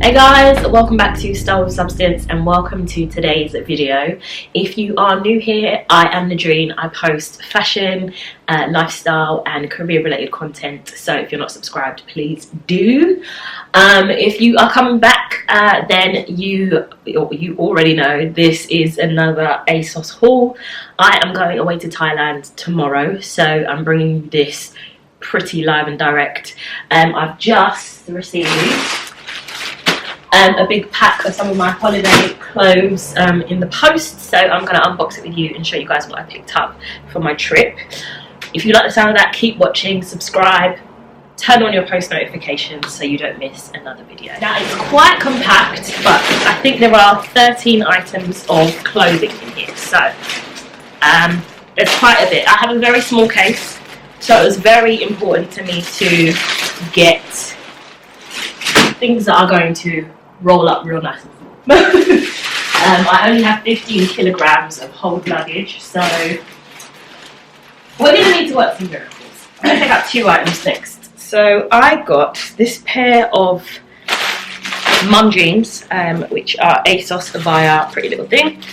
Hey guys, welcome back to Style with Substance and welcome to today's video. If you are new here, I am Nadreen. I post fashion, lifestyle and career related content, so if you're not subscribed, please do. If you are coming back, then you already know this is another ASOS haul. I am going away to Thailand tomorrow, so I'm bringing you this pretty live and direct. I've just received a big pack of some of my holiday clothes in the post, so I'm going to unbox it with you and show you guys what I picked up for my trip. If you like the sound of that, keep watching, subscribe, turn on your post notifications so you don't miss another video. Now it's quite compact, but I think there are 13 items of clothing in here, so there's quite a bit. I have a very small case, so it was very important to me to get things that are going to roll up real nice and full. I only have 15 kilograms of hold luggage, so we're going to need to work some miracles. I'm going to take out two items next. So I got this pair of mum jeans, which are ASOS via Pretty Little Thing,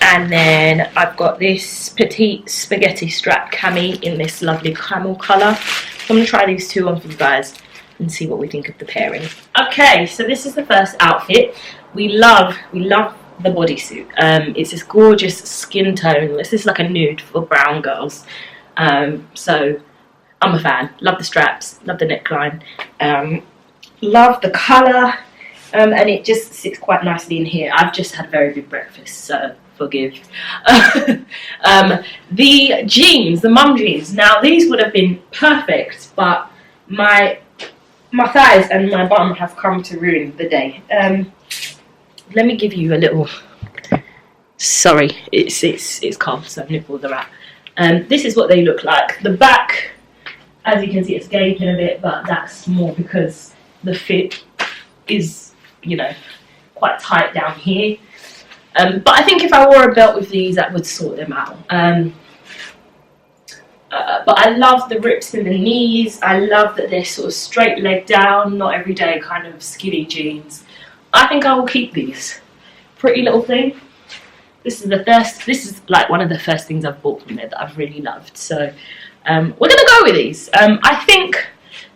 and then I've got this petite spaghetti strap cami in this lovely camel colour. So I'm going to try these two on for you guys and see what we think of the pairing. Okay, so this is the first outfit. We love the bodysuit. It's this gorgeous skin tone. This is like a nude for brown girls. So I'm a fan. Love the straps, love the neckline, love the colour, and it just sits quite nicely in here. I've just had a very good breakfast, so forgive. The jeans, the mum jeans. Now these would have been perfect, but my thighs and my bum have come to ruin the day. Let me give you a little. Sorry, it's cold, so nipples are out. This is what they look like. The back, as you can see, it's gaping a bit, but that's more because the fit is, you know, quite tight down here. But I think if I wore a belt with these, that would sort them out. But I love the rips in the knees. I love that they're sort of straight leg down, not everyday kind of skinny jeans. I think I will keep these. Pretty Little Thing. This is like one of the first things I've bought from there that I've really loved. So we're gonna go with these. I think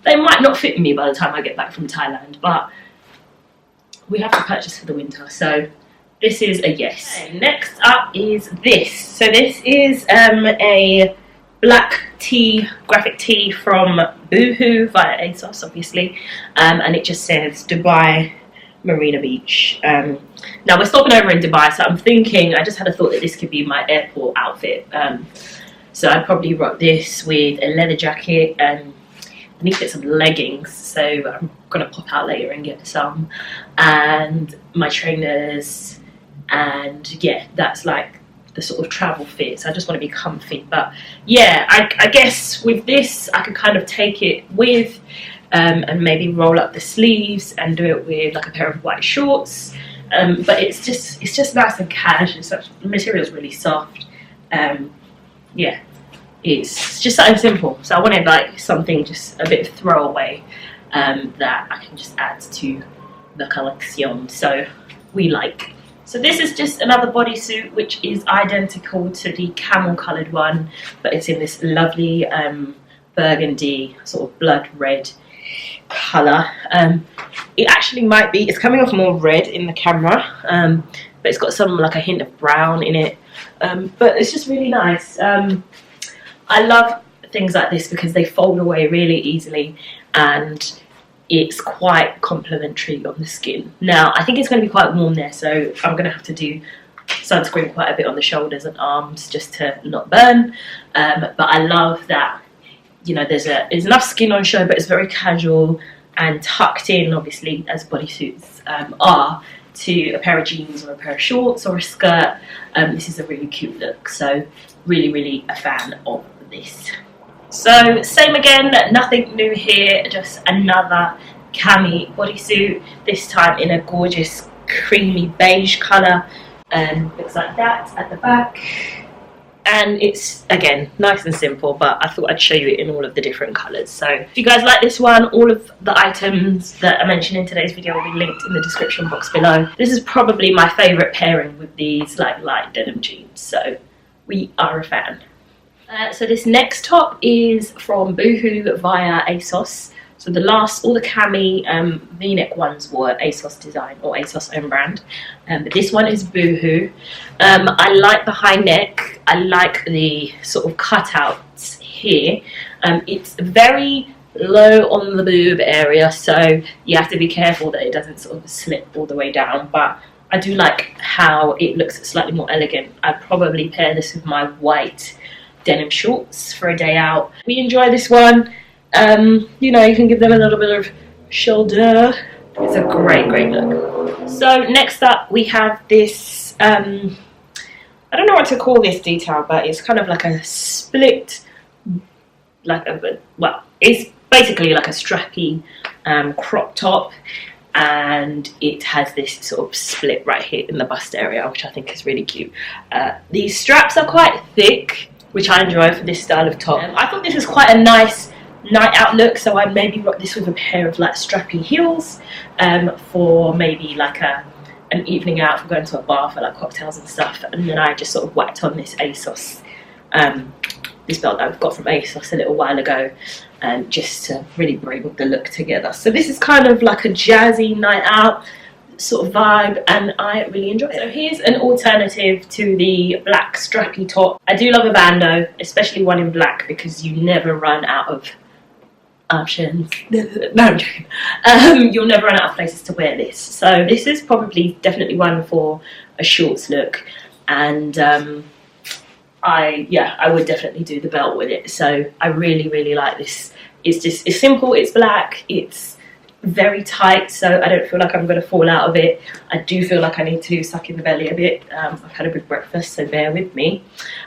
they might not fit me by the time I get back from Thailand, but we have to purchase for the winter. So this is a yes. Okay, next up is this. So this is a black tee, graphic tee from Boohoo via ASOS, obviously, and it just says Dubai Marina Beach. Now we're stopping over in Dubai, so I'm thinking, I just had a thought that this could be my airport outfit. So I'd probably rock this with a leather jacket, and I need to get some leggings, so I'm gonna pop out later and get some, and my trainers, and yeah, that's like the sort of travel fit. So I just want to be comfy. But yeah, I guess with this I could kind of take it with and maybe roll up the sleeves and do it with like a pair of white shorts, but it's just nice and cash. The material's really soft. Yeah, it's just something simple, so I wanted like something just a bit throwaway that I can just add to the collection. So we like. So this is just another bodysuit, which is identical to the camel coloured one, but it's in this lovely burgundy sort of blood red colour. It actually might be, it's coming off more red in the camera, but it's got some like a hint of brown in it, but it's just really nice. I love things like this because they fold away really easily and it's quite complimentary on the skin. Now I think it's going to be quite warm there, so I'm going to have to do sunscreen quite a bit on the shoulders and arms just to not burn, but I love that, you know, there's enough skin on show, but it's very casual and tucked in, obviously, as bodysuits are, to a pair of jeans or a pair of shorts or a skirt. This is a really cute look, so really a fan of this. So same again, nothing new here, just another cami bodysuit, this time in a gorgeous creamy beige colour, and looks like that at the back. and it's again nice and simple, but I thought I'd show you it in all of the different colours. So if you guys like this one, all of the items that I mentioned in today's video will be linked in the description box below. This is probably my favourite pairing with these like light denim jeans, so we are a fan. So this next top is from Boohoo via ASOS. So all the cami v-neck ones were ASOS design or ASOS own brand, but this one is Boohoo. I like the high neck. I like the sort of cutouts here. It's very low on the boob area, so you have to be careful that it doesn't sort of slip all the way down, but I do like how it looks slightly more elegant. I'd probably pair this with my white denim shorts for a day out. We enjoy this one. You know, you can give them a little bit of shoulder. It's a great look. So next up we have this, I don't know what to call this detail, but it's kind of like a split, well, it's basically like a strappy crop top, and it has this sort of split right here in the bust area, which I think is really cute. These straps are quite thick, which I enjoy for this style of top. I thought this was quite a nice night out look, so I'd maybe rock this with a pair of like strappy heels for maybe like an evening out, for going to a bar for like cocktails and stuff. And then I just sort of whacked on this ASOS, this belt that I've got from ASOS a little while ago, just to really bring the look together. So this is kind of like a jazzy night out sort of vibe, and I really enjoy it. So here's an alternative to the black strappy top. I do love a bandeau, especially one in black, because you never run out of options. No, I'm joking. You'll never run out of places to wear this. So this is probably definitely one for a shorts look, and I would definitely do the belt with it. So I really like this. It's simple, it's black, it's very tight, so I don't feel like I'm going to fall out of it. I do feel like I need to suck in the belly a bit. I've had a big breakfast, so bear with me.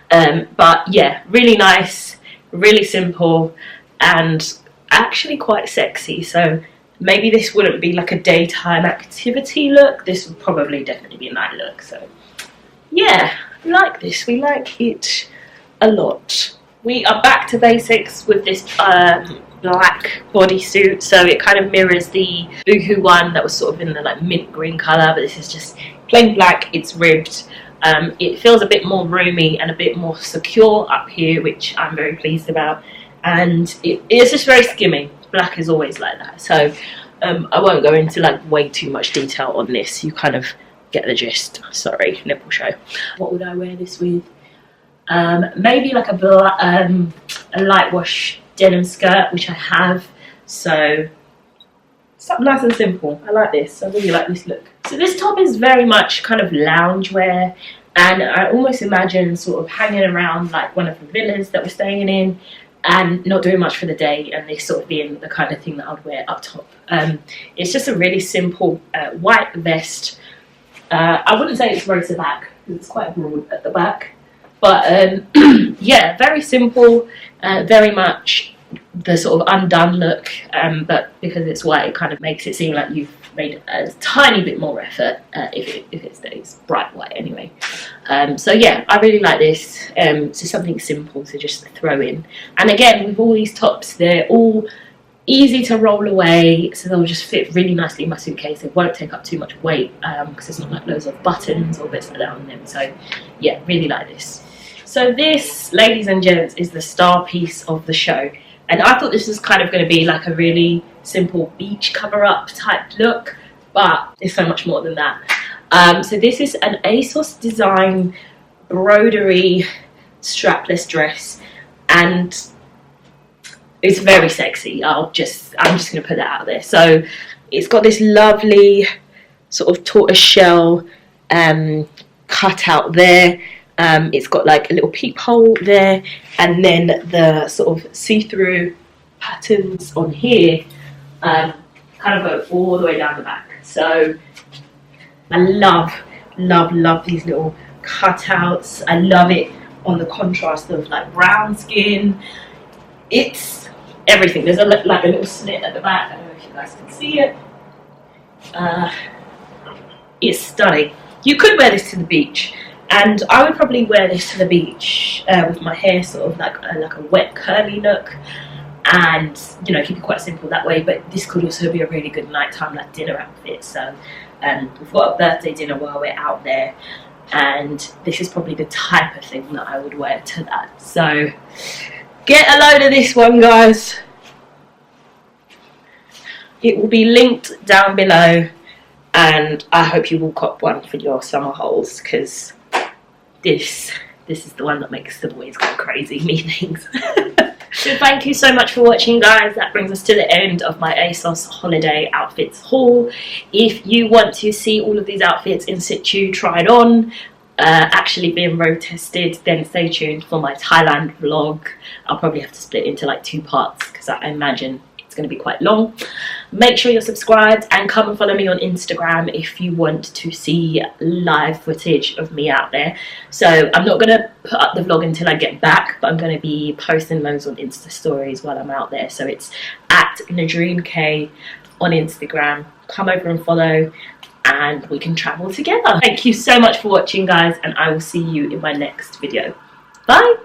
But yeah, really nice, really simple, and actually quite sexy. So maybe this wouldn't be like a daytime activity look. This would probably definitely be a night look. So yeah, we like this. We like it a lot. We are back to basics with this black bodysuit, so it kind of mirrors the Boohoo one that was sort of in the like mint green colour, but this is just plain black. It's ribbed. It feels a bit more roomy and a bit more secure up here, which I'm very pleased about, and it's just very skimming. Black is always like that, so I won't go into like way too much detail on this. You kind of get the gist. Sorry, nipple show. What would I wear this with? Maybe like a light wash denim skirt, which I have, so something nice and simple. I like this. I really like this look. So this top is very much kind of loungewear, and I almost imagine sort of hanging around like one of the villas that we're staying in and not doing much for the day, and this sort of being the kind of thing that I'd wear up top. It's just a really simple white vest. I wouldn't say it's row to back because it's quite broad at the back, but yeah, very simple, very much the sort of undone look, but because it's white, it kind of makes it seem like you've made a tiny bit more effort if it stays bright white anyway. So yeah, I really like this. It's just something simple to just throw in, and again, with all these tops, they're all easy to roll away, so they'll just fit really nicely in my suitcase. They won't take up too much weight because there's not like loads of buttons or bits like that on them. So yeah, really like this. So this, ladies and gents, is the star piece of the show, and I thought this was kind of going to be like a really simple beach cover-up type look, but it's so much more than that. So this is an ASOS design broderie strapless dress, and it's very sexy. I'm just going to put that out there. So it's got this lovely sort of tortoise shell cut out there. It's got like a little peephole there, and then the sort of see-through patterns on here kind of go all the way down the back. So I love these little cutouts. I love it on the contrast of like brown skin. It's everything. There's like a little slit at the back. I don't know if you guys can see it. It's stunning. You could wear this to the beach. And I would probably wear this to the beach with my hair sort of like a wet curly look, and you know, keep it quite simple that way. But this could also be a really good nighttime like dinner outfit. So we've got a birthday dinner while we're out there, and this is probably the type of thing that I would wear to that. So get a load of this one, guys. It will be linked down below, and I hope you will cop one for your summer holes, because this is the one that makes the boys go crazy, methinks. So thank you so much for watching, guys. That brings us to the end of my ASOS holiday outfits haul. If you want to see all of these outfits in situ, tried on, actually being road tested, then stay tuned for my Thailand vlog. I'll probably have to split into like 2 parts, because I imagine it's going to be quite long. Make sure you're subscribed, and come and follow me on Instagram if you want to see live footage of me out there. So I'm not going to put up the vlog until I get back, but I'm going to be posting loads on Insta stories while I'm out there. So it's at NadreemK on Instagram. Come over and follow, and we can travel together. Thank you so much for watching, guys, and I will see you in my next video. Bye.